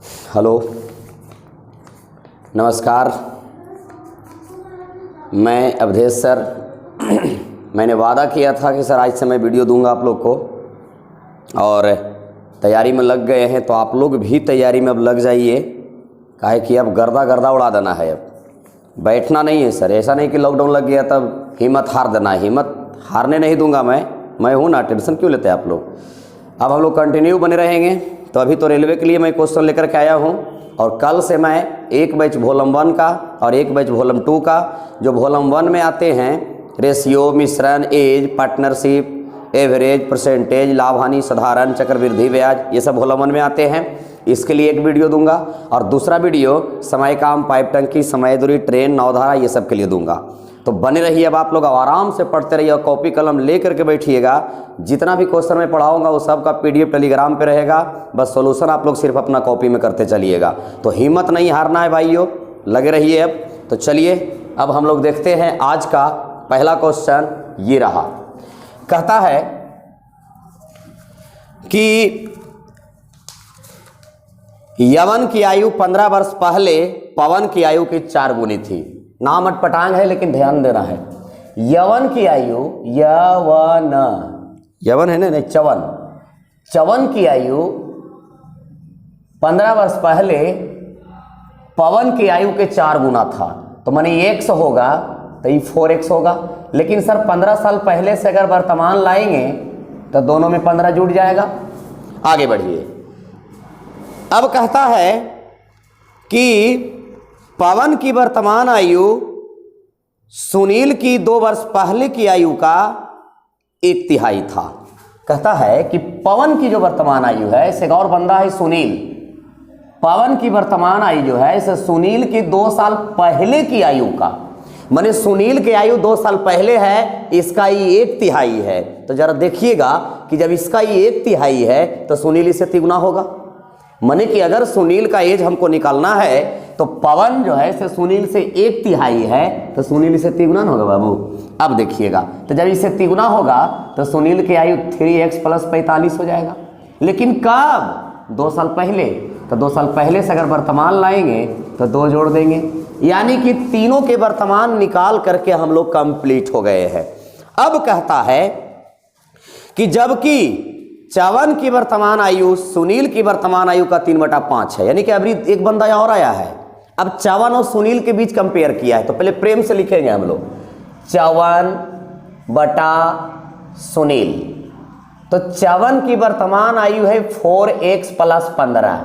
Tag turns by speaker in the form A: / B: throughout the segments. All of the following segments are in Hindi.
A: हेलो, नमस्कार। मैं अवधेश सर। मैंने वादा किया था कि सर आज से मैं वीडियो दूंगा आप लोग को, और तैयारी में लग गए हैं। तो आप लोग भी तैयारी में अब लग जाइए, काहे कि अब गर्दा गर्दा उड़ा देना है। अब बैठना नहीं है सर। ऐसा नहीं कि लॉकडाउन लग गया तब हिम्मत हार देना है। हिम्मत हारने नहीं दूंगा मैं हूँ ना। टेंशन क्यों लेते हैं आप लोग। अब हम लोग कंटिन्यू बने रहेंगे। तो अभी तो रेलवे के लिए मैं क्वेश्चन लेकर के आया हूँ, और कल से मैं एक बैच वॉल्यूम 1 का और एक बैच वॉल्यूम 2 का, जो वॉल्यूम 1 में आते हैं रेशियो, मिश्रण, एज, पार्टनरशिप, एवरेज, परसेंटेज, लाभ हानि, साधारण, चक्रवृद्धि ब्याज, ये सब वॉल्यूम 1 में आते हैं। इसके लिए एक वीडियो दूंगा, और दूसरा वीडियो समय काम, पाइप टंकी, समय दूरी, ट्रेन, नौधारा, ये सब के लिए दूंगा। तो बने रहिए। अब आप लोग आराम से पढ़ते रहिए, और कॉपी कलम ले करके बैठिएगा। जितना भी क्वेश्चन मैं पढ़ाऊंगा वो सब का PDF टेलीग्राम पे रहेगा। बस सॉल्यूशन आप लोग सिर्फ अपना कॉपी में करते चलिएगा। तो हिम्मत नहीं हारना है भाइयों, लगे रहिए। अब तो चलिए, अब हम लोग देखते हैं आज का पहला क्वेश्चन। ये रहा, कहता है कि यवन की आयु 15 वर्ष पहले पवन की आयु की 4 गुनी थी। नाम अटपटांग है लेकिन ध्यान देना है। यवन की आयु, यवन है ना, चवन की आयु 15 वर्ष पहले पवन की आयु के 4 गुना था। तो माने 100 होगा तो ये 4x होगा। लेकिन सर 15 साल पहले से अगर वर्तमान लाएंगे तो दोनों में 15 जुड़ जाएगा। आगे बढ़िए। अब कहता है कि पवन की वर्तमान आयु सुनील की 2 वर्ष पहले की आयु का 1/3 था। कहता है कि पवन की जो वर्तमान आयु है, इसे और बंदा है सुनील। पवन की वर्तमान आयु जो है इसे सुनील की 2 साल पहले की आयु का, माने सुनील की आयु 2 साल पहले है, इसका ये 1/3 है। तो जरा देखिएगा कि जब इसका ये 1/3 है तो सुनील इससे तिगुना होगा। माने कि अगर सुनील का एज हमको निकालना है तो पवन जो है इसे सुनील से 1/3 है, तो सुनील इसे तिगुना होगा बाबू। अब देखिएगा, तो जब इसे तिगुना होगा तो सुनील की आयु 3x + 45 हो जाएगा। लेकिन कब? 2 साल पहले। तो 2 साल पहले से अगर वर्तमान लाएंगे तो 2 जोड़ देंगे, यानी कि तीनों के वर्तमान निकाल करके हम लोग कंप्लीट हो गए हैं। अब कहता है कि जबकि चवन की वर्तमान आयु सुनील की वर्तमान आयु का 3/5 है, यानी कि अभी एक बंदा और आया है। अब चवन और सुनील के बीच कंपेयर किया है, तो पहले प्रेम से लिखेंगे हम लोग चवन बटा सुनील। तो चवन की वर्तमान आयु है 4x + 15,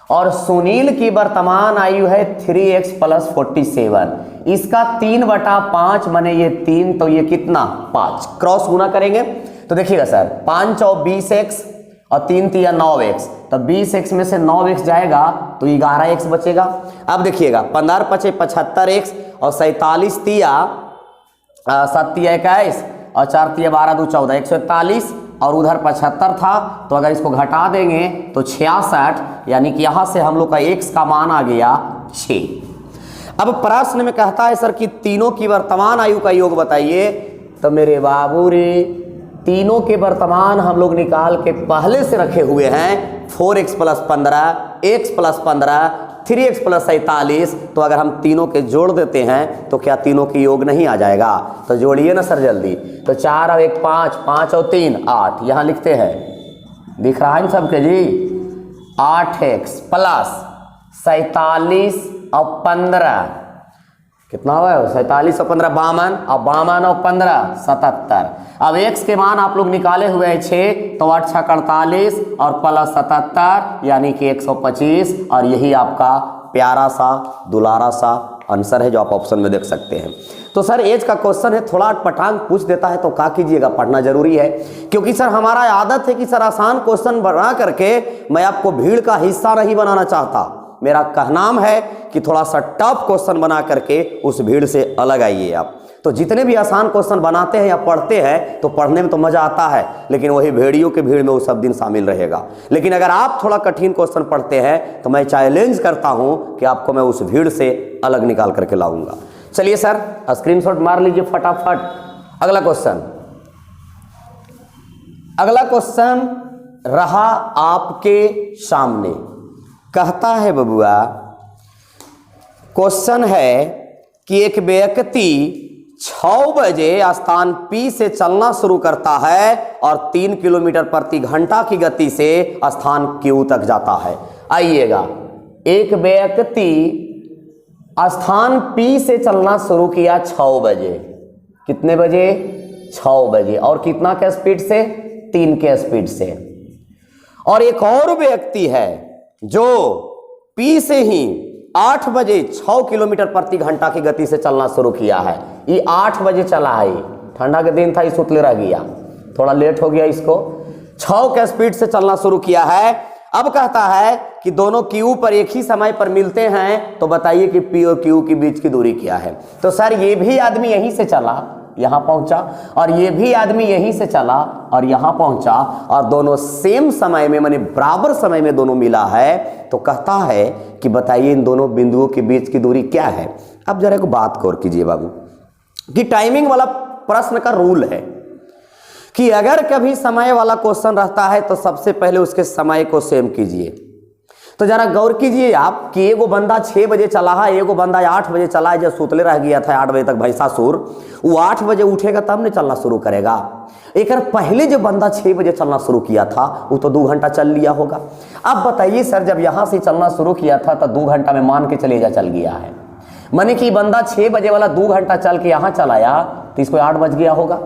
A: और सुनील की वर्तमान आयु है 3x + 47। इसका 3/5 माने ये 3, तो ये कितना 5। क्रॉस गुना करेंगे तो देखिएगा सर, 5 और 20x और 3 3 9x, तो 20x में से 9x जाएगा तो 11x बचेगा। अब देखिएगा 15 5 75x और 47 तिया 7 तिया 21 और 4 तिया 12 2 14 141, और उधर 75 था। तो अगर इसको घटा देंगे तो 66, यानी कि यहाँ से हम लोग का x का मान आ गया 6। अब प्रश्न में कहता है सर कि तीनों की वर्तमान आयु का योग बताइए। तो मेरे बाबू रे, तीनों के वर्तमान हम लोग निकाल के पहले से रखे हुए हैं। 4x + 15, x + 15, 3x + 47। तो अगर हम तीनों के जोड़ देते हैं तो क्या तीनों की योग नहीं आ जाएगा? तो जोड़िए ना सर जल्दी। तो 4 और 1 5, 5 और 3 8, यहाँ लिखते हैं, दिख रहा है इन सबके जी। 8x + 47 और 15 कितना हुआ है? 47 और 15 52, और 52 और 15 77। अब x के मान आप लोग निकाले हुए हैं 6, तो 8 6 48 और + 77, यानी कि 125। और यही आपका प्यारा सा दुलारा सा आंसर है, जो आप ऑप्शन में देख सकते हैं। तो सर एज का क्वेश्चन है, थोड़ा अटपटांग पूछ देता है तो क्या कीजिएगा, पढ़ना जरूरी है। क्योंकि सर हमारा आदत है कि सर आसान क्वेश्चन बना करके मैं आपको भीड़ का हिस्सा नहीं बनाना चाहता। मेरा कहनाम है कि थोड़ा सा टफ क्वेश्चन बना करके उस भीड़ से अलग आइए आप। तो जितने भी आसान क्वेश्चन बनाते हैं या पढ़ते हैं तो पढ़ने में तो मजा आता है, लेकिन वही भेड़ियों के भीड़ में वो सब दिन शामिल रहेगा। लेकिन अगर आप थोड़ा कठिन क्वेश्चन पढ़ते हैं तो मैं चैलेंज करता हूं कि आपको मैं उस भीड़ से अलग निकाल करके लाऊंगा। चलिए सर स्क्रीनशॉट मार लीजिए फटाफट। अगला क्वेश्चन रहा आपके सामने। कहता है बबुआ, क्वेश्चन है कि एक व्यक्ति 6 बजे स्थान P से चलना शुरू करता है और 3 किलोमीटर प्रति घंटा की गति से स्थान Q तक जाता है। आइएगा, एक व्यक्ति स्थान P से चलना शुरू किया 6 बजे। कितने बजे? 6 बजे। और कितना के स्पीड से? 3 के स्पीड से। और एक और व्यक्ति है जो P से ही 8 बजे 6 किलोमीटर प्रति घंटा की गति से चलना शुरू किया है। ये 8 बजे चला है, ठंडा के दिन था, ये सुतले रह गया, थोड़ा लेट हो गया, इसको 6 के स्पीड से चलना शुरू किया है। अब कहता है कि दोनों Q पर एक ही समय पर मिलते हैं, तो बताइए कि P और Q के बीच की दूरी क्या है। तो सर ये भी आदमी यहीं से चला, यहाँ पहुंचा, और ये भी आदमी यहीं से चला और यहाँ पहुंचा, और दोनों सेम समय में, माने बराबर समय में दोनों मिला है। तो कहता है कि बताइए इन दोनों बिंदुओं के बीच की दूरी क्या है। अब जरा एक बात गौर कीजिए बाबू, कि टाइमिंग वाला प्रश्न का रूल है कि अगर कभी समय वाला क्वेश्चन रहता है तो सबसे पहले उसके समय को सेम कीजिए। तो जरा गौर कीजिए आप कि एगो बंदा 6 बजे चला है, एगो बंदा 8 बजे चला है, जब सुतले रह गया था 8 बजे तक भैंसासुर, वो 8 बजे उठेगा तब नहीं चलना शुरू करेगा। एक पहले जो बंदा 6 बजे चलना शुरू किया था वो तो 2 घंटा चल लिया होगा। अब बताइए सर, जब यहाँ से चलना शुरू किया था तो 2 घंटा में मान के चले जा चल गया है, माने कि बंदा 6 बजे वाला 2 घंटा चल के यहाँ चलाया तो इसको 8 बज गया होगा।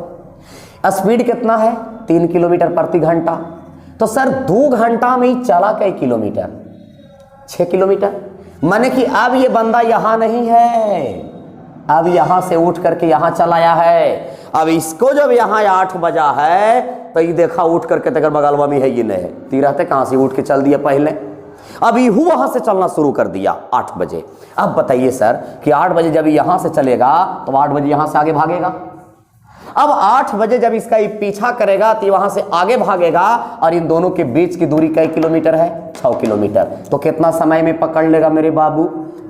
A: स्पीड कितना है? 3 किलोमीटर प्रति घंटा। तो सर 2 घंटा में ही चला कई किलोमीटर? 6 किलोमीटर। माने कि अब ये बंदा यहाँ नहीं है, अब यहाँ से उठ करके यहाँ चलाया है। अब इसको जब यहाँ 8 बजा है तो ये देखा उठ करके तक बगलवा में है, ये नहीं ती रहते कहाँ से उठ के चल दिया पहले। अब यू वहाँ से चलना शुरू कर दिया 8 बजे। अब बताइए सर कि 8 बजे जब यहाँ से चलेगा तो 8 बजे यहाँ से आगे भागेगा। अब 8 बजे जब इसका ये पीछा करेगा तो वहां से आगे भागेगा, और इन दोनों के बीच की दूरी कई किलोमीटर है? 6 किलोमीटर। तो कितना समय में पकड़ लेगा मेरे बाबू?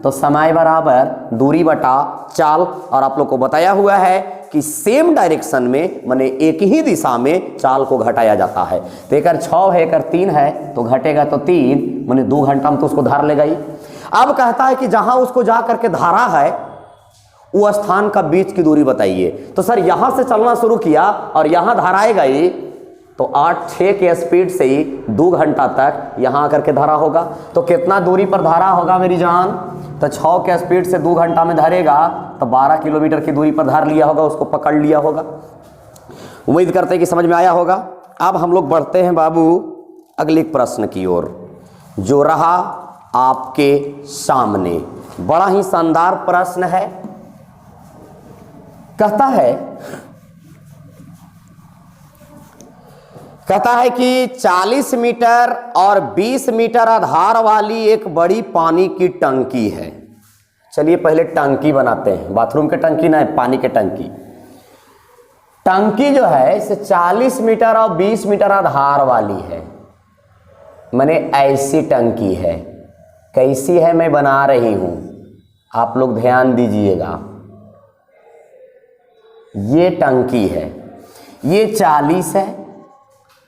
A: तो समय बराबर दूरी बटा चाल। और आप लोग को बताया हुआ है कि सेम डायरेक्शन में, माने एक ही दिशा में चाल को घटाया जाता है। तो एक 6 है, एक 3 है, तो घटेगा तो 3, माने 2 घंटा में तो उसको धार लेगा ही। अब कहता है कि जहां उसको जा करके धारा है वो स्थान का बीच की दूरी बताइए। तो सर यहां से चलना शुरू किया और यहां धाराएगा ही, तो 8-6 के स्पीड से ही 2 घंटा तक यहां आकर के धारा होगा। तो कितना दूरी पर धारा होगा मेरी जान? तो 6 के स्पीड से 2 घंटा में धरेगा तो 12 किलोमीटर की दूरी पर धार लिया होगा, उसको पकड़ लिया होगा। उम्मीद करते हैं कि समझ में आया होगा। अब हम लोग बढ़ते हैं बाबू अगले प्रश्न की ओर, जो रहा आपके सामने। बड़ा ही शानदार प्रश्न है। कहता है कि 40 मीटर और 20 मीटर आधार वाली एक बड़ी पानी की टंकी है। चलिए पहले टंकी बनाते हैं, बाथरूम के टंकी ना, पानी के टंकी। टंकी जो है इसे 40 मीटर और 20 मीटर आधार वाली है, माने ऐसी टंकी है। कैसी है मैं बना रही हूं, आप लोग ध्यान दीजिएगा। ये टंकी है, ये 40 है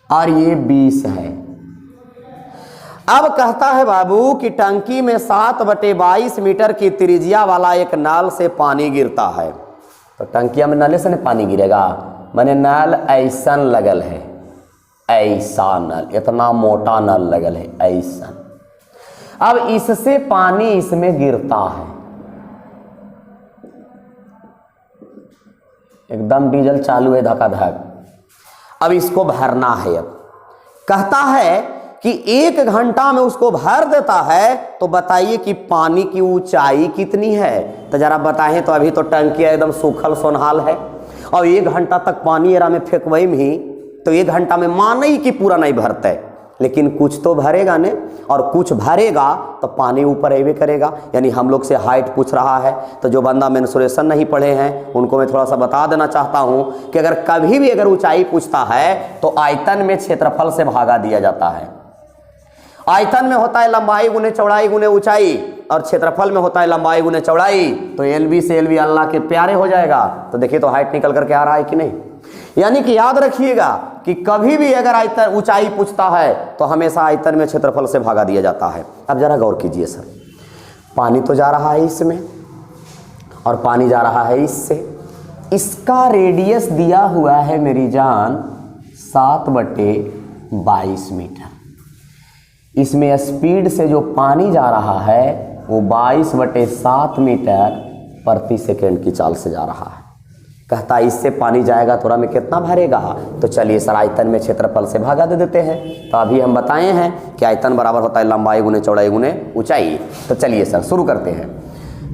A: और ये 20 है। अब कहता है बाबू कि टंकी में 7/22 मीटर की त्रिज्या वाला एक नल से पानी गिरता है। तो टंकिया में नले से नहीं पानी गिरेगा, माने नल ऐसा लगल है, ऐसा नल, इतना मोटा नल लगल है ऐसा। अब इससे पानी इसमें गिरता है, एकदम डीजल चालू है धकाधक। अब इसको भरना है। अब कहता है कि 1 घंटा में उसको भर देता है। तो बताइए कि पानी की ऊंचाई कितनी है? तो जरा बताएं। तो अभी तो टंकी एकदम सूखल सोनहाल है और 1 घंटा तक पानी एरा में फेंकवई में ही, तो 1 घंटा में माने ही कि पूरा नहीं भरते, लेकिन कुछ तो भरेगा ने, और कुछ भरेगा तो पानी ऊपर आवे करेगा। यानी हम लोग से हाइट पूछ रहा है। तो जो बंदा मेंसुरेशन नहीं पढ़े हैं उनको मैं थोड़ा सा बता देना चाहता हूं कि अगर कभी भी अगर ऊंचाई पूछता है तो आयतन में क्षेत्रफल से भागा दिया जाता है। आयतन में होता है लंबाई गुने चौड़ाई गुने ऊंचाई, और क्षेत्रफल में होता है लंबाई गुने चौड़ाई। तो LB से LB अल्लाह के प्यारे हो जाएगा। तो देखिए तो हाइट निकल करके आ रहा है कि नहीं। यानी कि याद रखिएगा कि कभी भी अगर आयतन ऊंचाई पूछता है तो हमेशा आयतन में क्षेत्रफल से भागा दिया जाता है। अब जरा गौर कीजिए सर, पानी तो जा रहा है इसमें और पानी जा रहा है इससे, इसका रेडियस दिया हुआ है मेरी जान 7/22 मीटर। इसमें स्पीड से जो पानी जा रहा है वो 22/7 मीटर प्रति सेकेंड की चाल से जा रहा है। कहता इससे पानी जाएगा थोड़ा में कितना भरेगा, तो चलिए सर आयतन में क्षेत्रफल से भागा दे देते हैं। तो अभी हम बताए हैं कि आयतन बराबर होता है लंबाई गुने चौड़ाई गुने ऊंचाई। तो चलिए सर शुरू करते हैं।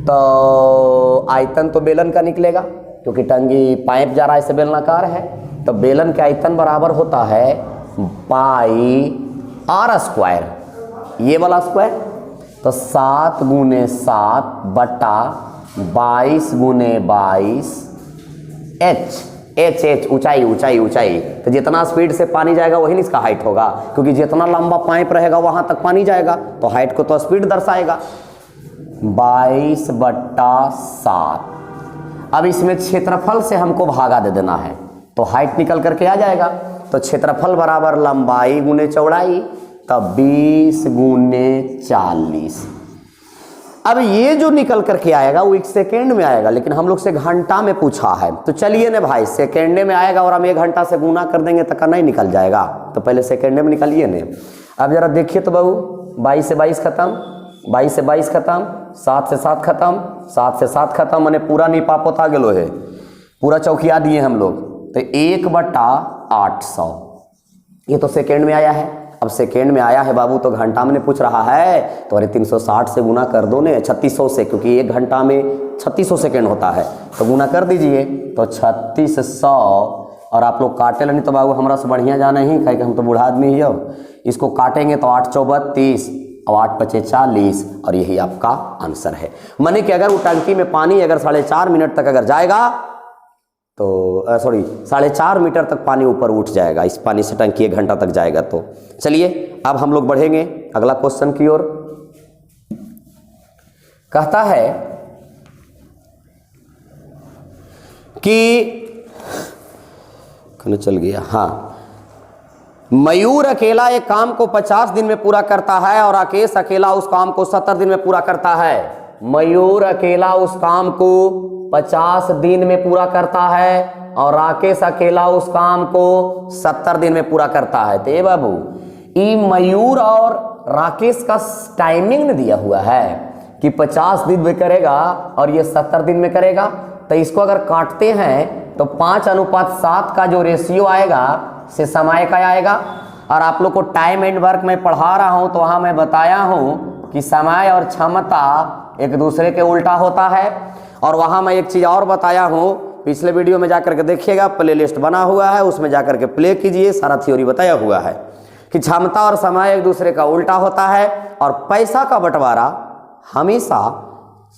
A: तो आयतन तो बेलन का निकलेगा क्योंकि टंगी पाइप जा रहा है, इससे बेलनाकार है। तो बेलन के आयतन बराबर होता है पाई r स्क्वायर, ये वाला स्क्वायर। तो 7 × 7 बटा 22 × 22 h ऊंचाई ऊंचाई ऊंचाई। तो जितना स्पीड से पानी जाएगा वही इसका हाइट होगा, क्योंकि जितना लंबा पाइप रहेगा वहां तक पानी जाएगा, तो हाइट को तो स्पीड दर्शाएगा। 22/7। अब इसमें क्षेत्रफल से हमको भागा दे देना है तो हाइट निकल करके आ जाएगा। तो क्षेत्रफल बराबर लंबाई गुने चौड़ाई, तब 20 × 40। अब ये जो निकल करके आएगा वो 1 सेकेंड में आएगा, लेकिन हम लोग से घंटा में पूछा है। तो चलिए ना भाई, सेकेंड में आएगा और हम 1 घंटा से गुना कर देंगे तो नहीं निकल जाएगा। तो पहले सेकेंड में निकालिए ने। अब जरा देखिए तो बाबू, 22 से 22 खत्म, 22 से 22 खत्म, 7 से 7 खत्म, 7 से 7 खत्म, मैंने पूरा निपा पोता गेलो है, पूरा चौकिया दिए हम लोग। तो 1/800 ये तो सेकेंड में आया है। अब सेकेंड में आया है बाबू तो घंटा में पूछ रहा है, तो अरे 360 से गुना कर दो ने 3600 से, क्योंकि 1 घंटा में 3600 सेकेंड होता है। तो गुना कर दीजिए तो 3600। और आप लोग काटे नहीं तो बाबू हमारा से बढ़िया जाना ही, कहे कि हम तो बूढ़ा आदमी ही हो। इसको काटेंगे तो 8 × 4 = 32 और 8 × 5 = 40, और यही आपका आंसर है। माने कि अगर वो टंकी में पानी अगर 4.5 मिनट तक अगर जाएगा तो 4.5 मीटर तक पानी ऊपर उठ जाएगा। इस पानी से टंकी 1 घंटा तक जाएगा। तो चलिए अब हम लोग बढ़ेंगे अगला क्वेश्चन की ओर। कहता है कि कहने चल गया, हाँ, मयूर अकेला एक काम को 50 दिन में पूरा करता है और राकेश अकेला उस काम को 70 दिन में पूरा करता है। मयूर अकेला उस काम को 50 दिन में पूरा करता है और राकेश अकेला उस काम को 70 दिन में पूरा करता है। तो ये बाबू, ये मयूर और राकेश का टाइमिंग में दिया हुआ है कि 50 दिन में करेगा और ये 70 दिन में करेगा। तो इसको अगर काटते हैं तो 5:7 का जो रेशियो आएगा से समय का आएगा। और आप लोग को टाइम एंड वर्क में पढ़ा रहा हूं तो वहां मैं बताया हूं कि समय और क्षमता एक दूसरे के उल्टा होता है। और वहां मैं एक चीज और बताया हूं, पिछले वीडियो में जाकर के देखिएगा, प्लेलिस्ट बना हुआ है, उसमें जाकर के प्ले कीजिए, सारा थ्योरी बताया हुआ है कि क्षमता और समय एक दूसरे का उल्टा होता है। और पैसा का बंटवारा हमेशा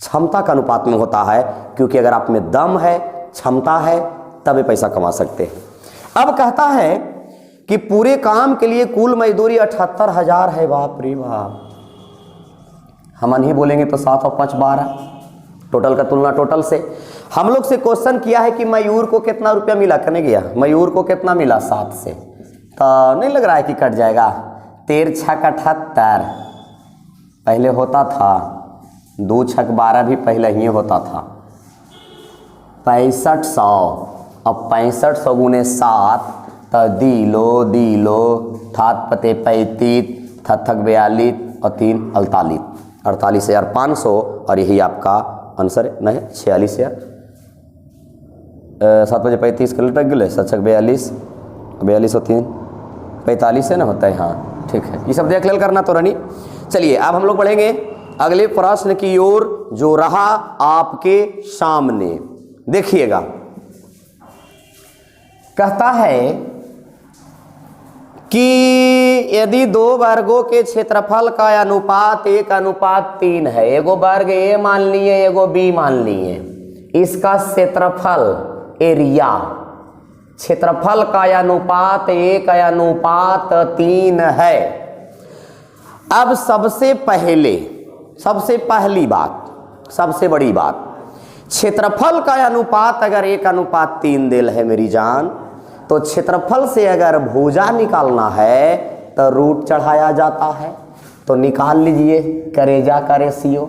A: क्षमता का अनुपात में होता है, क्योंकि अगर आप में दम है, क्षमता है, तभी पैसा कमा सकते हैं। अब कहता है कि पूरे काम के लिए कुल मजदूरी 78,000 है। बाप रे बाप, हम नहीं बोलेंगे तो 7 और 5 12, टोटल का तुलना टोटल से। हम लोग से क्वेश्चन किया है कि मयूर को कितना रुपया मिला, करने गया मयूर को कितना मिला 7 से, तो नहीं लग रहा है कि कट जाएगा। 13 × 6 = 78 पहले होता था, 2 × 6 = 12 भी पहले ही होता था। 6500, अब 6500 × 7 तो दिलो थात पते 35 थक 42 और 3 48, 48,500। और यही आपका आंसर नहीं 46,000। 7 बजे 35 कर लटक गए, 7 × 6 = 42, 42 और 3 45 है ना होता है। हाँ ठीक है, ये सब देख लेल करना तो रनी। चलिए अब हम लोग बढ़ेंगे अगले प्रश्न की ओर जो रहा आपके सामने, देखिएगा। कहता है कि यदि 2 वर्गों के क्षेत्रफल का अनुपात 1:3 है, एगो वर्ग ए मान लिए एगो बी मान लिए, इसका क्षेत्रफल एरिया, क्षेत्रफल का अनुपात 1:3 है। अब सबसे पहली बात, सबसे बड़ी बात, क्षेत्रफल का अनुपात अगर 1:3 दिल है मेरी जान, तो क्षेत्रफल से अगर भुजा निकालना है तो रूट चढ़ाया जाता है। तो निकाल लीजिए करेजा का रेशियो।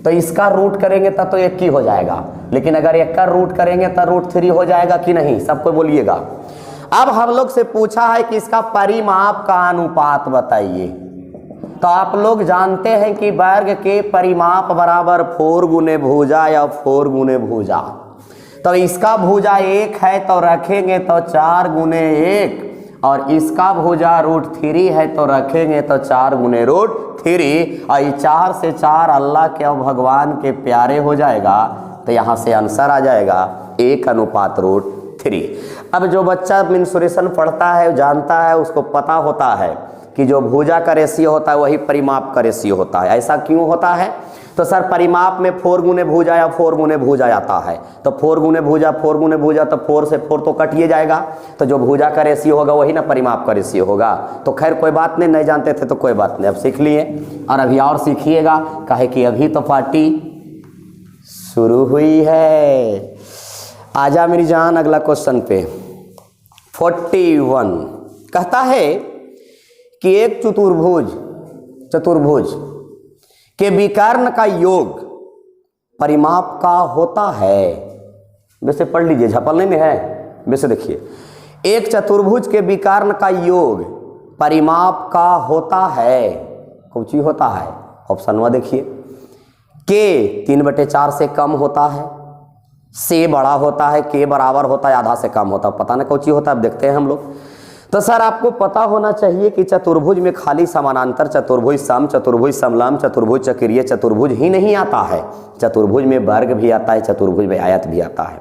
A: तो इसका रूट करेंगे तब तो 1 ही हो जाएगा, लेकिन अगर 1 का रूट करेंगे तो √3 हो जाएगा कि नहीं, सबको बोलिएगा। अब हम लोग से पूछा है कि इसका परिमाप का अनुपात बताइए। तो आप लोग जानते हैं कि वर्ग के परिमाप बराबर 4 गुने भुजा या 4 गुने भुजा। तो इसका भुजा 1 है तो रखेंगे तो 4 गुने 1, और इसका भुजा √3 है तो रखेंगे तो 4 गुने √3, और ये 4 से 4 अल्लाह के और भगवान के प्यारे हो जाएगा। तो यहाँ से आंसर आ जाएगा 1:√3। अब जो बच्चा मेंसुरेशन पढ़ता है जानता है, उसको पता होता है कि जो भुजा का रेशियो होता है वही परिमाप का रेशियो होता है। ऐसा क्यों होता है? तो सर परिमाप में 4 गुने भुजा या 4 गुने भुजा आता है, तो 4 गुने भुजा 4 गुने भुजा, तो 4 से 4 तो कटिए जाएगा। तो जो भुजा का रेशियो होगा वही ना परिमाप का रेशियो होगा। तो खैर कोई बात नहीं, नहीं जानते थे तो कोई बात नहीं, अब सीख लिए और अभी और सीखिएगा, काहे कि अभी तो पार्टी शुरू हुई है। आजा मेरी जान अगला क्वेश्चन पे। 41 कहता है कि एक चतुर्भुज के विकर्ण का योग परिमाप का होता है। वैसे पढ़ लीजिए, झपलने में है। वैसे देखिए, एक चतुर्भुज के विकर्ण का योग परिमाप का होता है। कौन चीज होता है? ऑप्शन व देखिए, के 3/4 से कम होता है, से बड़ा होता है, के बराबर होता है, आधा से कम होता है। पता नहीं कौन चीज होता है, अब देखते हैं हम लोग। तो सर आपको पता होना चाहिए कि चतुर्भुज में खाली समानांतर चतुर्भुज, सम चतुर्भुज, समलंब चतुर्भुज, चक्रीय चतुर्भुज ही नहीं आता है। चतुर्भुज में वर्ग भी आता है, चतुर्भुज में आयत भी आता है।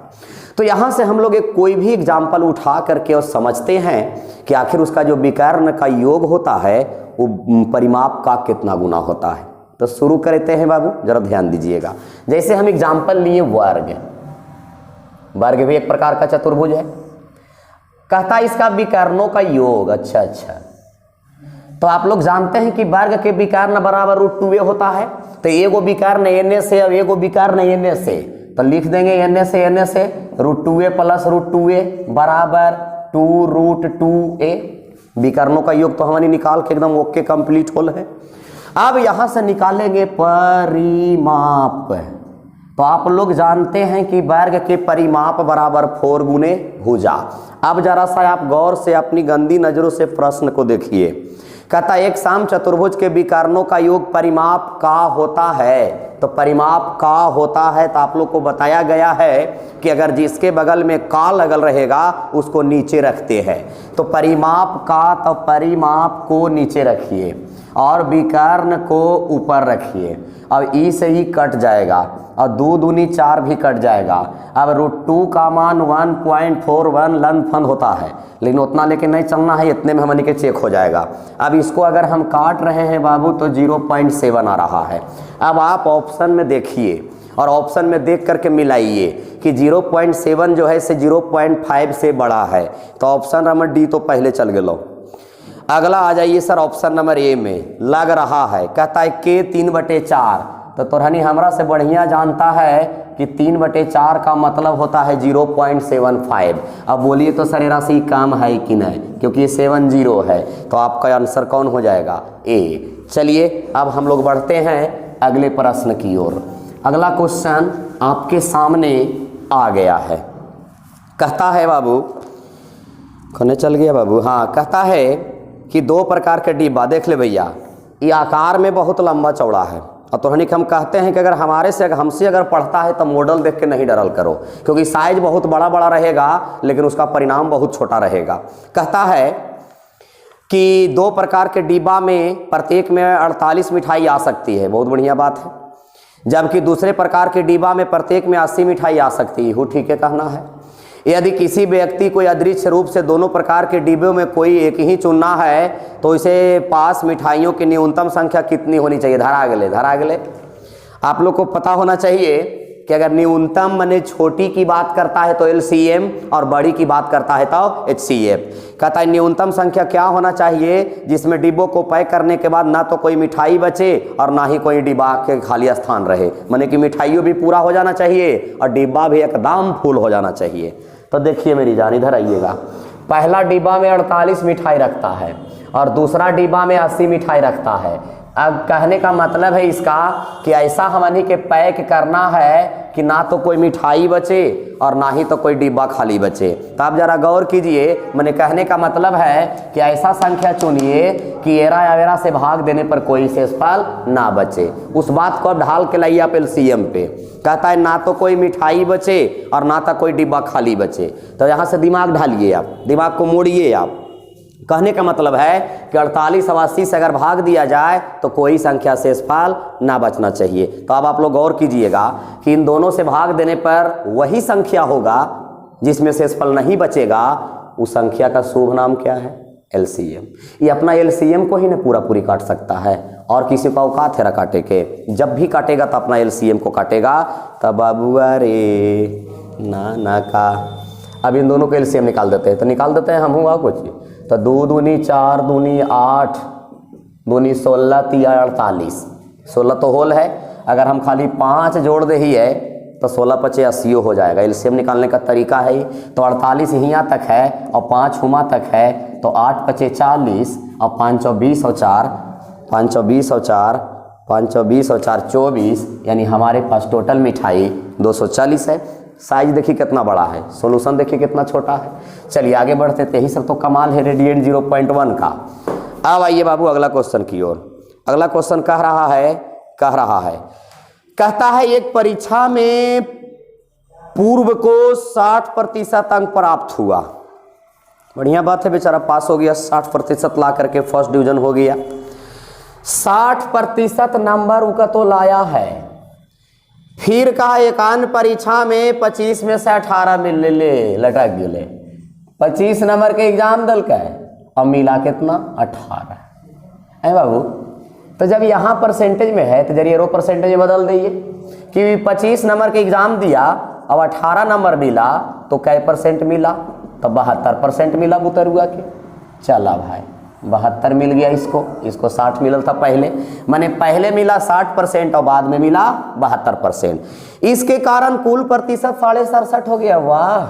A: तो यहाँ से हम लोग एक कोई भी एग्जाम्पल उठा करके और समझते हैं कि आखिर उसका जो विकर्ण का योग होता है वो परिमाप का कितना गुना होता है। तो शुरू करते हैं बाबू, जरा ध्यान दीजिएगा। जैसे हम एग्जाम्पल लिए वर्ग भी एक प्रकार का चतुर्भुज है। कहता है इसका विकर्णों का योग। अच्छा, तो आप लोग जानते हैं कि वर्ग के विकर्ण बराबर √2a होता है। तो एगो विकर्ण एने से और एगो विकर्ण एने से, तो लिख देंगे एने से √2a प्लस √2a बराबर 2√2a। विकर्णों का योग तो हमारी निकाल के एकदम ओके कंप्लीट होल है। अब यहां से निकालेंगे परिमाप। तो आप लोग जानते हैं कि वर्ग के परिमाप बराबर 4 गुने भुजा। अब जरा सा आप गौर से अपनी गंदी नजरों से प्रश्न को देखिए। कहता एक सम चतुर्भुज के विकर्णों का योग परिमाप का होता है। तो परिमाप का होता है तो आप लोग को बताया गया है कि अगर जिसके बगल में का लगल रहेगा उसको नीचे रखते हैं। तो परिमाप का, तो परिमाप को नीचे रखिए और विकर्ण को ऊपर रखिए। अब ई से ही कट जाएगा और 2 दूनी 4 भी कट जाएगा। अब √2 का मान 1.41 लंफन होता है, लेकिन उतना लेके नहीं चलना है, इतने में हमने के चेक हो जाएगा। अब इसको अगर हम काट रहे हैं बाबू तो 0.7 आ रहा है। अब आप ऑप्शन में देखिए और ऑप्शन में देख करके मिलाइए कि 0.7 जो है से 0.5 से बड़ा है। तो ऑप्शन नंबर डी तो पहले चल गए। अगला आ जाइए सर ऑप्शन नंबर ए में, लग रहा है। कहता है के 3/4। तो तोरहनी हमरा से बढ़िया जानता है कि 3/4 का मतलब होता है 0.75। अब बोलिए तो सर राशि काम है कि नहीं, क्योंकि ये 70 है। तो आपका आंसर कौन हो जाएगा? ए। चलिए अब हम लोग बढ़ते हैं अगले प्रश्न की ओर। अगला क्वेश्चन आपके सामने आ गया है। कहता है बाबू, कौन चल गया बाबू? हाँ, कहता है कि 2 प्रकार के डिब्बा देख ले भैया, ये आकार में बहुत लंबा चौड़ा है। और तो हम कहते हैं कि अगर हमसे अगर पढ़ता है तो मॉडल देख के नहीं डरल करो, क्योंकि साइज बहुत बड़ा बड़ा रहेगा लेकिन उसका परिणाम बहुत छोटा रहेगा। कहता है कि 2 प्रकार के डिब्बा में प्रत्येक में 48 मिठाई आ सकती है, बहुत बढ़िया बात है। जबकि दूसरे प्रकार के डिब्बा में प्रत्येक में 80 मिठाई आ सकती है, वो ठीक है कहना है। यदि किसी व्यक्ति को अदृश्य रूप से दोनों प्रकार के डिब्बों में कोई एक ही चुनना है तो इसे पास मिठाइयों की न्यूनतम संख्या कितनी होनी चाहिए? धरा गले। आप लोग को पता होना चाहिए कि अगर न्यूनतम माने छोटी की बात करता है तो LCM और बड़ी की बात करता है तो HCF। कहता है न्यूनतम संख्या क्या होना चाहिए जिसमें डिब्बों को पैक करने के बाद ना तो कोई मिठाई बचे और ना ही कोई डिब्बा के खाली स्थान रहे, माने कि मिठाइयों भी पूरा हो जाना चाहिए और डिब्बा भी एकदम फुल हो जाना चाहिए। तो देखिए मेरी जान, इधर आइएगा। पहला डिब्बा में 48 मिठाई रखता है और दूसरा डिब्बा में 80 मिठाई रखता है। अब कहने का मतलब है इसका कि ऐसा हमनी के पैक करना है कि ना तो कोई मिठाई बचे और ना ही तो कोई डिब्बा खाली बचे। तो आप जरा गौर कीजिए, मैंने कहने का मतलब है कि ऐसा संख्या चुनिए कि एरा अवेरा से भाग देने पर कोई शेषफल ना बचे। उस बात को अब ढाल के लाइए आप एलसीएम पे। कहता है ना तो कोई मिठाई बचे और ना तो कोई डिब्बा खाली बचे। तो यहाँ से दिमाग ढालिए, आप दिमाग को मोड़िए। आप कहने का मतलब है कि 48 और 80 से अगर भाग दिया जाए तो कोई संख्या शेषफल ना बचना चाहिए। तो अब आप लोग गौर कीजिएगा कि इन दोनों से भाग देने पर वही संख्या होगा जिसमें शेषफल नहीं बचेगा। उस संख्या का शुभ नाम क्या है? एलसीएम। ये अपना एलसीएम को ही ना पूरा पूरी काट सकता है और किसी का औकात है काटे के। जब भी काटेगा तो अपना एलसीएम को काटेगा। तब बाबुआ रे ना का अब इन दोनों को एलसीएम निकाल देते हैं। तो निकाल देते हैं हम हुआ कुछ। तो 2 दूनी 4 दूनी 8 दूनी 16 तिया 48। 16 तो होल है। अगर हम खाली 5 जोड़ दे ही है तो 16 पचे 80 हो जाएगा। एलसीएम निकालने का तरीका है। तो 48 यहाँ तक है और 5 हुमा तक है तो 8 पचे 40 और 5 और 20 और 4 5 और 20 और 4 5 और 20 और 4 24, यानी हमारे पास टोटल मिठाई 240 है। साइज देखिए कितना बड़ा है, सॉल्यूशन देखिए कितना छोटा है। चलिए आगे बढ़ते थे। यही सब तो कमाल है रेडियंट 0.1 का। अब आइए बाबू अगला क्वेश्चन की ओर। अगला क्वेश्चन कह रहा है कहता है एक परीक्षा में पूर्व को 60% अंक प्राप्त हुआ। बढ़िया बात है, बेचारा पास हो गया। 60% ला करके फर्स्ट डिवीजन हो गया। 60% नंबर उनका तो लाया है। फिर कहा एकान परीक्षा में 25 में से 18 मिल ले लटक गए। 25 नंबर के एग्जाम दल का है और मिला कितना? 18 है बाबू। तो जब यहाँ परसेंटेज में है तो जरिए रो परसेंटेज में बदल दीजिए कि 25 नंबर के एग्जाम दिया अब 18 नंबर मिला तो कै परसेंट मिला? तो 72% मिला बुतरुआ के। चला भाई 72 मिल गया इसको 60 मिला था पहले। माने पहले मिला 60% और बाद में मिला 72%। इसके कारण कुल प्रतिशत 67.5 हो गया। वाह,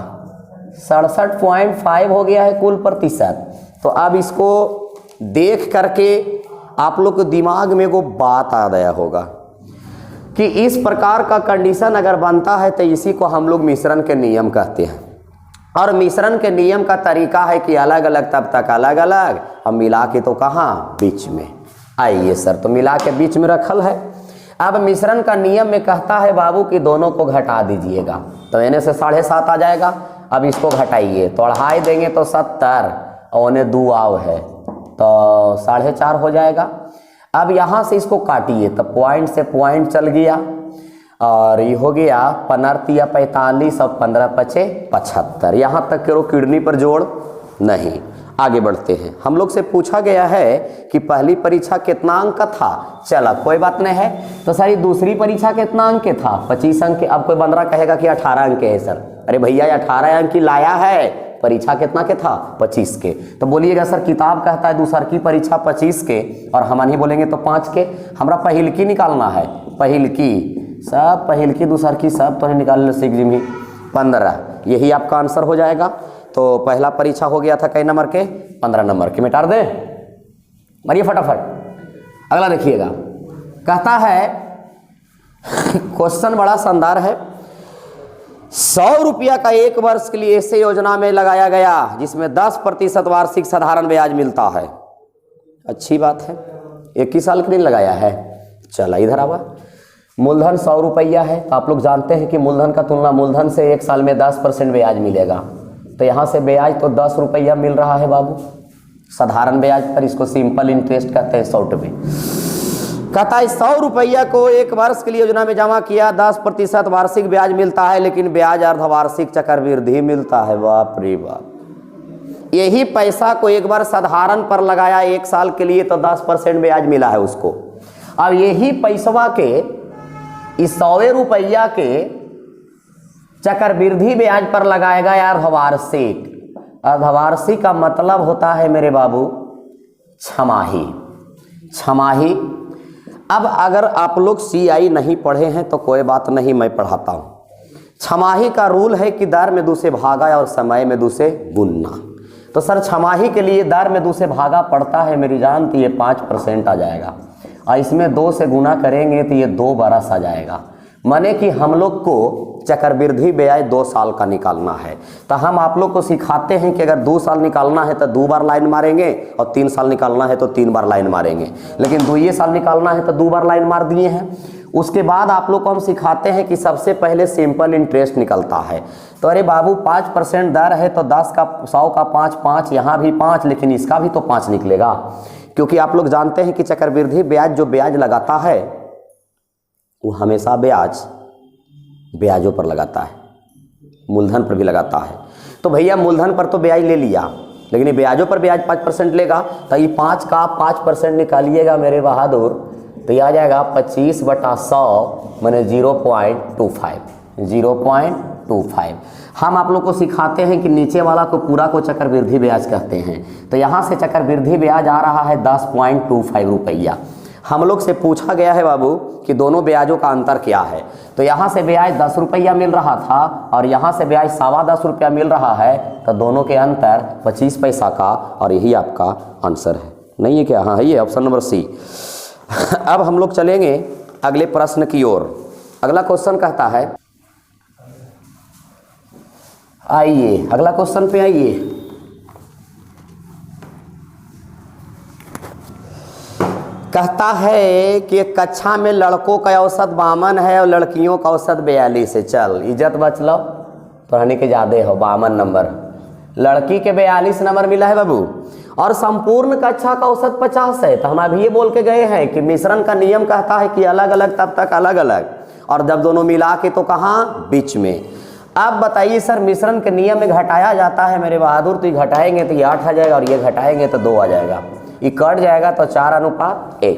A: 67.5 हो गया है कुल प्रतिशत। तो अब इसको देख करके आप लोग के दिमाग में वो बात आ गया होगा कि इस प्रकार का कंडीशन अगर बनता है तो इसी को हम लोग मिश्रण के नियम कहते हैं। और मिश्रण के नियम का तरीका है कि अलग अलग तब तक अलग अलग, अब मिला के तो कहाँ? बीच में। आइए सर, तो मिला के बीच में रखल है। अब मिश्रण का नियम में कहता है बाबू कि दोनों को घटा दीजिएगा। तो इन्हें से 7.5 आ जाएगा। अब इसको घटाइए तो 2.5 देंगे तो 70 और उन्हें 2 आव है तो 4.5 हो जाएगा। अब यहाँ से इसको काटिए तो पॉइंट से पॉइंट चल गया और ये हो गया 15 या 45 और 15 पचे 75। यहाँ तक करो किडनी पर जोड़ नहीं। आगे बढ़ते हैं। हम लोग से पूछा गया है कि पहली परीक्षा कितना अंक का था। चला कोई बात नहीं है। तो सर दूसरी परीक्षा कितना अंक के था? 25 अंक के। अब कोई बंदरा कहेगा कि 18 अंक के है सर। अरे भैया 18 अंक की लाया है, परीक्षा कितना के था? 25 के। तो बोलिएगा सर किताब कहता है दूसर की परीक्षा 25 के और हम ही बोलेंगे तो 5 के। हमरा पहिल की निकालना है। पहिल की सब, पहिल की दूसर की सब तो निकाल सीख जिमी 15। यही आपका आंसर हो जाएगा। तो पहला परीक्षा हो गया था कई नंबर के? 15 नंबर के। मिटार दें, मारिए फटाफट। अगला देखिएगा, कहता है क्वेश्चन बड़ा शानदार है। 100 रुपया का 1 वर्ष के लिए ऐसे योजना में लगाया गया जिसमें 10% वार्षिक साधारण ब्याज मिलता है। अच्छी बात है। 21 साल के लिए लगाया है। चला इधर आवा। मूलधन 100 रुपया है। तो आप लोग जानते हैं कि मूलधन का तुलना मूलधन से 1 साल में 10% ब्याज मिलेगा। तो यहाँ से ब्याज तो 10 रुपया मिल रहा है बाबू, साधारण ब्याज पर। इसको सिंपल इंटरेस्ट कहते हैं, शॉर्ट में। कहता है 100 रुपया को 1 वर्ष के लिए योजना में जमा किया, 10% वार्षिक ब्याज मिलता है, लेकिन ब्याज अर्धवार्षिक चक्रवृद्धि मिलता है। बाप रे बाप। यही पैसा को एक बार साधारण पर लगाया 1 साल के लिए तो 10% ब्याज मिला है उसको। अब यही पैसवा के इस 100 रुपया के चक्रवृद्धि ब्याज पर लगाएगा अर्धवार्षिक। अर्धवार्षिक का मतलब होता है मेरे बाबू छमाही। छमाही। अब अगर आप लोग CI नहीं पढ़े हैं तो कोई बात नहीं, मैं पढ़ाता हूँ। छमाही का रूल है कि दर में 2 से भागा और समय में 2 से गुणना। तो सर छमाही के लिए दर में 2 से भागा पड़ता है मेरी जान, तो ये 5% आ जाएगा, और इसमें 2 से गुना करेंगे तो ये 2 बरस आ जाएगा। माने कि हम लोग को चक्रवृद्धि ब्याज 2 साल का निकालना है, तो हम आप लोग को सिखाते हैं कि अगर 2 साल निकालना है तो 2 बार लाइन मारेंगे, और 3 साल निकालना है तो 3 बार लाइन मारेंगे, लेकिन 2 साल निकालना है तो 2 बार लाइन मार दिए हैं। उसके बाद आप लोग को हम सिखाते हैं कि सबसे पहले सिंपल इंटरेस्ट निकलता है। तो अरे बाबू 5% दर है तो 10 का 100 का 5 5, यहाँ भी 5, लेकिन इसका भी तो 5 निकलेगा, क्योंकि आप लोग जानते हैं कि चक्रवृद्धि ब्याज जो ब्याज लगाता है वो हमेशा ब्याजों पर लगाता है, मूलधन पर भी लगाता है। तो भैया मूलधन पर तो ब्याज ले लिया, लेकिन ये ब्याजों पर ब्याज 5% लेगा, तो ये 5 का 5% निकालिएगा मेरे बहादुर, तो ये आ जाएगा 25/100 माने 0.25। हम आप लोग को सिखाते हैं कि नीचे वाला को पूरा को चक्रवृद्धि ब्याज कहते हैं। तो यहाँ से चक्रवृद्धि ब्याज आ रहा है 10.25 रुपया। हम लोग से पूछा गया है बाबू कि दोनों ब्याजों का अंतर क्या है, तो यहाँ से ब्याज 10 रुपया मिल रहा था और यहाँ से ब्याज 10.25 रुपया मिल रहा है, तो दोनों के अंतर 25 पैसा का, और यही आपका आंसर है। नहीं है क्या? हाँ है, ये ऑप्शन नंबर सी। अब हम लोग चलेंगे अगले प्रश्न की ओर। अगला क्वेश्चन कहता है, आइए अगला क्वेश्चन पे आइए। कहता है कि कक्षा में लड़कों का औसत 52 है और लड़कियों का औसत 42 है। चल इज्जत बच लो, पढ़ने के ज़्यादा हो, 52 नंबर, लड़की के 42 नंबर मिला है बाबू, और संपूर्ण कक्षा का औसत 50 है। तो हम अभी ये बोल के गए हैं कि मिश्रण का नियम कहता है कि अलग अलग तब तक अलग अलग, और जब दोनों मिला के तो कहाँ? बीच में। अब बताइए सर, मिश्रण के नियम में घटाया जाता है मेरे बहादुर, तो ये घटाएंगे तो ये 8 आ जाएगा, और ये घटाएंगे तो 2 आ जाएगा, ये कट जाएगा तो 4:1।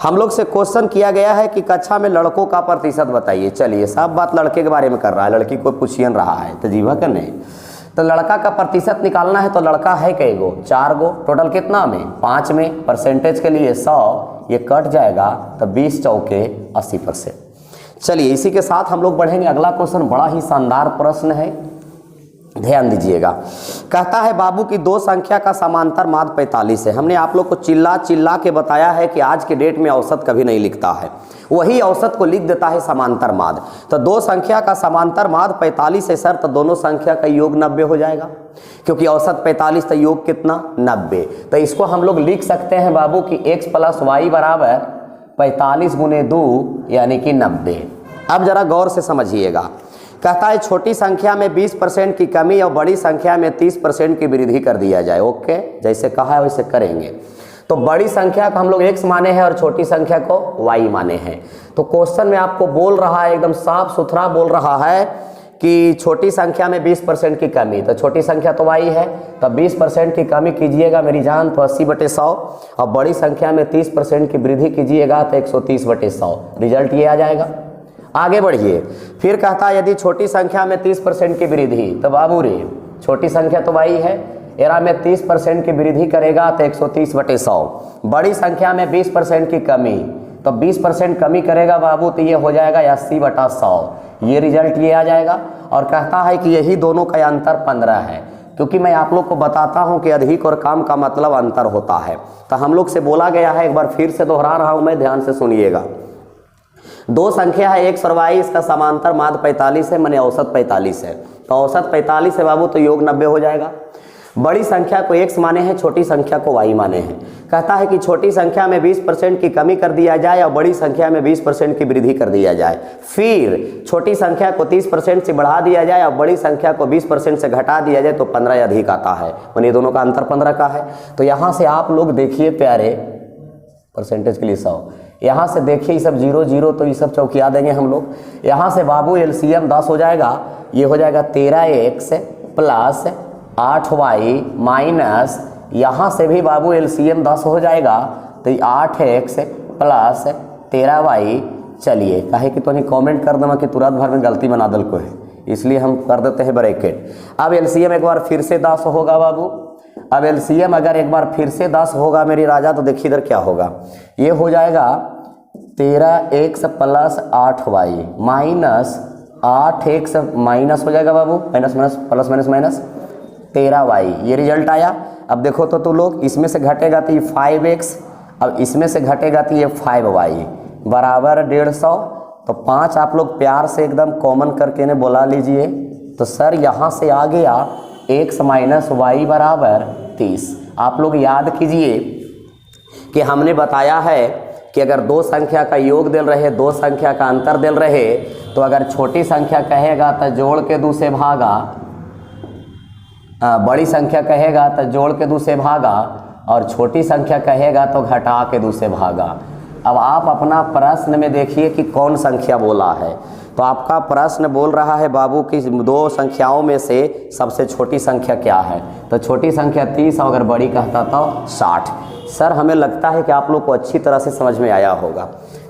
A: हम लोग से क्वेश्चन किया गया है कि कक्षा में लड़कों का प्रतिशत बताइए। चलिए सब बात लड़के के बारे में कर रहा है, लड़की को पूछियन रहा है, तो जीवा कर नहीं। तो लड़का का प्रतिशत निकालना है, तो लड़का है कई गो? 4 गो। टोटल कितना में? 5 में। परसेंटेज के लिए 100, ये कट जाएगा तो 20 चौके 80%। चलिए इसी के साथ हम लोग बढ़ेंगे। अगला क्वेश्चन बड़ा ही शानदार प्रश्न है, ध्यान दीजिएगा। कहता है बाबू की 2 संख्या का समांतर माध्य 45 है। हमने आप लोग को चिल्ला चिल्ला के बताया है कि आज के डेट में औसत कभी नहीं लिखता है, वही औसत को लिख देता है समांतर माध्य। तो 2 संख्या का समांतर माध्य 45 है सर, तो दोनों संख्या का योग 90 हो जाएगा, क्योंकि औसत 45 तो योग कितना? 90। तो इसको हम लोग लिख सकते हैं बाबू कि x + y बराबर 45 × 2 यानी कि 90। अब जरा गौर से समझिएगा। कहता है छोटी संख्या में 20% की कमी और बड़ी संख्या में 30% की वृद्धि कर दिया जाए। ओके, जैसे कहा है वैसे करेंगे। तो बड़ी संख्या को हम लोग x माने हैं और छोटी संख्या को y माने हैं। तो क्वेश्चन में आपको बोल रहा है, एकदम साफ सुथरा बोल रहा है कि छोटी संख्या में 20% की कमी, तो छोटी संख्या तो y है, तो 20% की कमी कीजिएगा मेरी जान तो 80/100, और बड़ी संख्या में 30% की वृद्धि कीजिएगा तो 130/100। रिजल्ट ये आ जाएगा। आगे बढ़िए। फिर कहता है यदि छोटी संख्या में 30% की वृद्धि, तो बाबू रे छोटी संख्या तो y है, एरा में 30% की वृद्धि करेगा तो 130/100। बड़ी संख्या में 20% की कमी, तो 20% कमी करेगा बाबू तो ये हो जाएगा 80/100। ये रिजल्ट ये आ जाएगा। और कहता है कि यही दोनों का अंतर 15 है, क्योंकि मैं आप लोग को बताता हूं कि अधिक और कम का मतलब अंतर होता है। तो हम लोग से बोला गया है, एक बार फिर से दोहरा रहा हूं मैं, ध्यान से सुनिएगा। 2 संख्या है x और y, इसका समांतर माध्य 45 है, माने औसत 45 है। तो औसत 45 है बाबू, तो योग 90 हो जाएगा। बड़ी संख्या को x माने हैं, छोटी संख्या को y माने हैं। कहता है कि छोटी संख्या में 20% की कमी कर दिया जाए और बड़ी संख्या में 20% की वृद्धि कर दिया जाए। फिर छोटी संख्या को 30% से बढ़ा दिया जाए और बड़ी संख्या को 20% से घटा दिया जाए तो 15 अधिक आता है, माने दोनों का अंतर 15 का है। तो यहाँ से आप लोग देखिए प्यारे, परसेंटेज के लिए 100, यहाँ से देखिए ये सब 0 0, तो ये सब चौकिया देंगे हम लोग। यहाँ से बाबू एलसीएम 10 हो जाएगा, ये हो जाएगा 13x + 8y माइनस, यहाँ से भी बाबू एलसीएम 10 हो जाएगा, तो 8x + 13y। चलिए काहे कि तो नहीं कमेंट कर देना कि तुरंत भर में गलती बना दल को है, इसलिए हम कर देते हैं ब्रैकेट। अब एलसीएम एक बार फिर से 10 होगा बाबू। अब एलसीएम अगर एक बार फिर से 10 होगा मेरी राजा, तो देखिए इधर क्या होगा, ये हो जाएगा 13x + 8y minus 8x minus हो जाएगा बाबू, minus minus plus minus minus 13y, ये रिजल्ट आया। अब देखो तो लोग, इसमें से घटेगा तो ये 5x, अब इसमें से घटेगा तो ये 5y बराबर 150। तो 5 आप लोग प्यार से एकदम कॉमन करके ने बोला लीजिए। तो सर यहाँ से आ गया x माइनस वाई बराबर 30। आप लोग याद कीजिए कि हमने बताया है कि अगर दो संख्या का योग दिल रहे, दो संख्या का अंतर दिल रहे, तो अगर छोटी संख्या कहेगा तो जोड़ के 2 से भागा, बड़ी संख्या कहेगा तो जोड़ के 2 से भागा, और छोटी संख्या कहेगा तो घटा के 2 से भागा। अब आप अपना प्रश्न में देखिए कि कौन संख्या बोला है। तो आपका प्रश्न बोल रहा है बाबू की दो संख्याओं में से सबसे छोटी संख्या क्या है। तो छोटी संख्या 30 और अगर बड़ी कहता तो 60। सर हमें लगता है कि आप लोग को अच्छी तरह से समझ में आया होगा।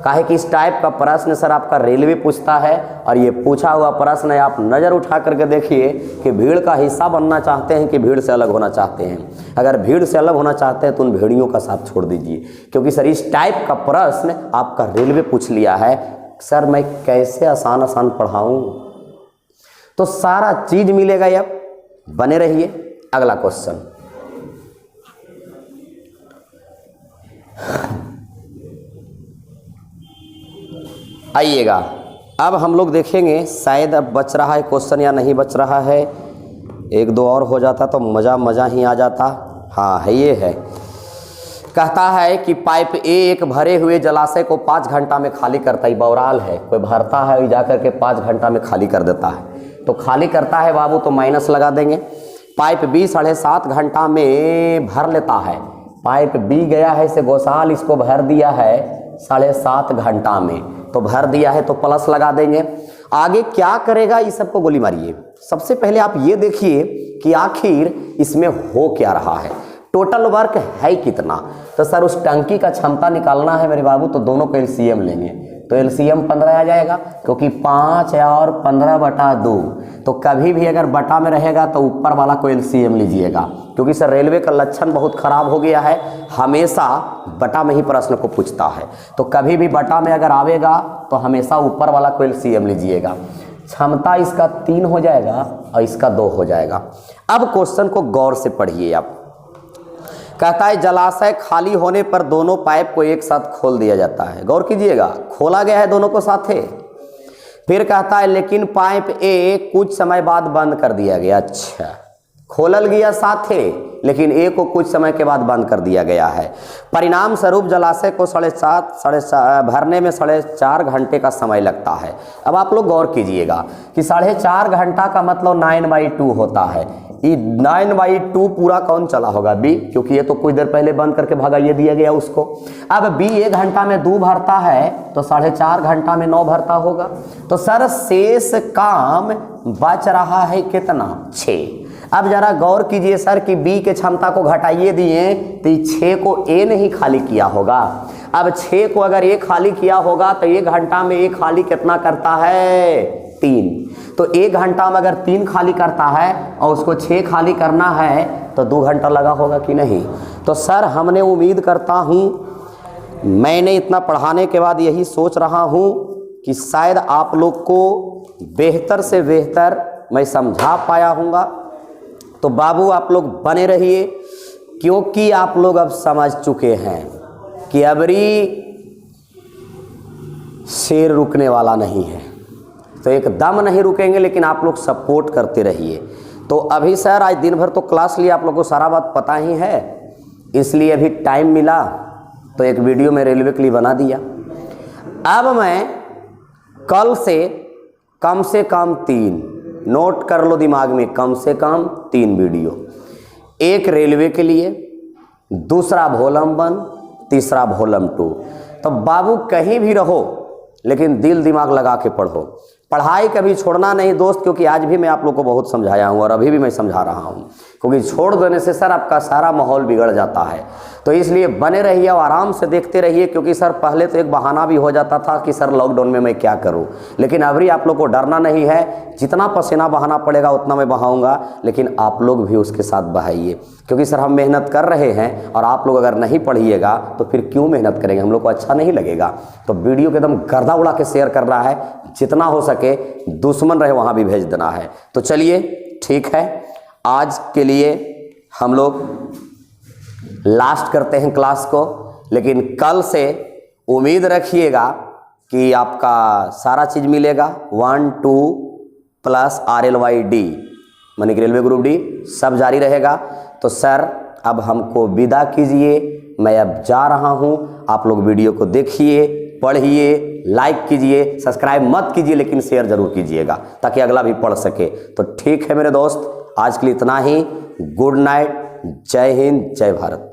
A: काहे कि इस टाइप का प्रश्न सर आपका रेलवे पूछता है, और ये पूछा हुआ प्रश्न है, आप नज़र उठा करके देखिए कि भीड़ का हिस्सा बनना चाहते हैं कि भीड़ से अलग होना चाहते हैं। अगर भीड़ से अलग होना चाहते हैं तो उन भेड़ियों का साथ छोड़ दीजिए, क्योंकि सर इस टाइप का प्रश्न आपका रेलवे पूछ लिया है। सर मैं कैसे आसान आसान पढ़ाऊँ, तो सारा चीज़ मिलेगा। अब बने रहिए। अगला क्वेश्चन आइएगा। अब हम लोग देखेंगे शायद अब बच रहा है क्वेश्चन या नहीं बच रहा है। 1-2 और हो जाता तो मज़ा ही आ जाता। हाँ है, ये है। कहता है कि पाइप ए एक भरे हुए जलाशय को 5 घंटा में खाली करता है। बौराल है, कोई भरता है जा कर के 5 घंटा में खाली कर देता है। तो खाली करता है बाबू तो माइनस लगा देंगे। पाइप बी 7.5 घंटा में भर लेता है। पाइप बी गया है से गोसाल, इसको भर दिया है 7.5 घंटा में, तो भर दिया है तो प्लस लगा देंगे। आगे क्या करेगा, इस सबको गोली मारिए। सबसे पहले आप ये देखिए कि आखिर इसमें हो क्या रहा है, टोटल वर्क है कितना। तो सर उस टंकी का क्षमता निकालना है मेरे बाबू, तो दोनों को एलसीएम लेंगे। तो एलसीएम 15 आ जाएगा, क्योंकि 5 और 15/2। तो कभी भी अगर बटा में रहेगा तो ऊपर वाला को एलसीएम लीजिएगा, क्योंकि सर रेलवे का लक्षण बहुत खराब हो गया है, हमेशा बटा में ही प्रश्न को पूछता है। तो कभी भी बटा में अगर आवेगा तो हमेशा ऊपर वाला को एलसीएम लीजिएगा। क्षमता इसका 3 हो जाएगा और इसका 2 हो जाएगा। अब क्वेश्चन को गौर से पढ़िए आप। कहता है जलाशय खाली होने पर दोनों पाइप को एक साथ खोल दिया जाता है। गौर कीजिएगा, खोला गया है दोनों को साथे। फिर कहता है लेकिन पाइप ए कुछ समय बाद बंद कर दिया गया। अच्छा, खोलल गया साथे, लेकिन ए को कुछ समय के बाद बंद कर दिया गया है। परिणाम स्वरूप जलाशय को 7.5 भरने में 4.5 घंटे का समय लगता है। अब आप लोग गौर कीजिएगा कि 4.5 घंटा का मतलब 9/2 होता है। ये 9/2 पूरा कौन चला होगा, बी, क्योंकि ये तो कुछ देर पहले बंद करके भागा, ये दिया गया उसको। अब बी 1 घंटा में 2 भरता है तो 4.5 घंटा में 9 भरता होगा। तो सर शेष काम बच रहा है कितना, 6। अब जरा गौर कीजिए सर कि बी के क्षमता को घटाइए दिए तो 6 को ए नहीं खाली किया होगा। अब 6 को अगर ए खाली किया होगा तो 1 घंटा में ए खाली कितना करता है, 3। तो 1 घंटा में अगर 3 खाली करता है और उसको 6 खाली करना है तो 2 घंटा लगा होगा कि नहीं। तो सर हमने उम्मीद करता हूँ, मैंने इतना पढ़ाने के बाद यही सोच रहा हूँ कि शायद आप लोग को बेहतर से बेहतर मैं समझा पाया हूँगा। तो बाबू आप लोग बने रहिए, क्योंकि आप लोग अब समझ चुके हैं कि अबरी शेर रुकने वाला नहीं है। तो एकदम नहीं रुकेंगे, लेकिन आप लोग सपोर्ट करते रहिए। तो अभी सर आज दिन भर तो क्लास लिया, आप लोग को सारा बात पता ही है, इसलिए अभी टाइम मिला तो एक वीडियो में रेलवे के लिए बना दिया। अब मैं कल से कम 3 नोट कर लो दिमाग में, कम से कम 3 वीडियो, एक रेलवे के लिए, दूसरा वॉल्यूम 1, तीसरा वॉल्यूम 2। तो बाबू कहीं भी रहो लेकिन दिल दिमाग लगा के पढ़ो, पढ़ाई कभी छोड़ना नहीं दोस्त, क्योंकि आज भी मैं आप लोग को बहुत समझाया हूँ और अभी भी मैं समझा रहा हूँ, क्योंकि छोड़ देने से सर आपका सारा माहौल बिगड़ जाता है। तो इसलिए बने रहिए और आराम से देखते रहिए, क्योंकि सर पहले तो एक बहाना भी हो जाता था कि सर लॉकडाउन में मैं क्या करूं, लेकिन अभी आप लोग को डरना नहीं है। जितना पसीना बहाना पड़ेगा उतना मैं बहाऊंगा, लेकिन आप लोग भी उसके साथ बहाइए, क्योंकि सर हम मेहनत कर रहे हैं और आप लोग अगर नहीं पढ़िएगा तो फिर क्यों मेहनत करेंगे, हम लोग को अच्छा नहीं लगेगा। तो वीडियो को एकदम गर्दा उड़ा के शेयर कर रहा है, जितना हो सके दुश्मन रहे वहाँ भी भेज देना है। तो चलिए ठीक है, आज के लिए हम लोग लास्ट करते हैं क्लास को, लेकिन कल से उम्मीद रखिएगा कि आपका सारा चीज़ मिलेगा। 1, 2 प्लस RLYD माने कि रेलवे ग्रुप डी सब जारी रहेगा। तो सर अब हमको विदा कीजिए, मैं अब जा रहा हूँ। आप लोग वीडियो को देखिए, पढ़िए, लाइक कीजिए, सब्सक्राइब मत कीजिए लेकिन शेयर जरूर कीजिएगा ताकि अगला भी पढ़ सके। तो ठीक है मेरे दोस्त, आज के लिए इतना ही। गुड नाइट, जय हिंद, जय भारत।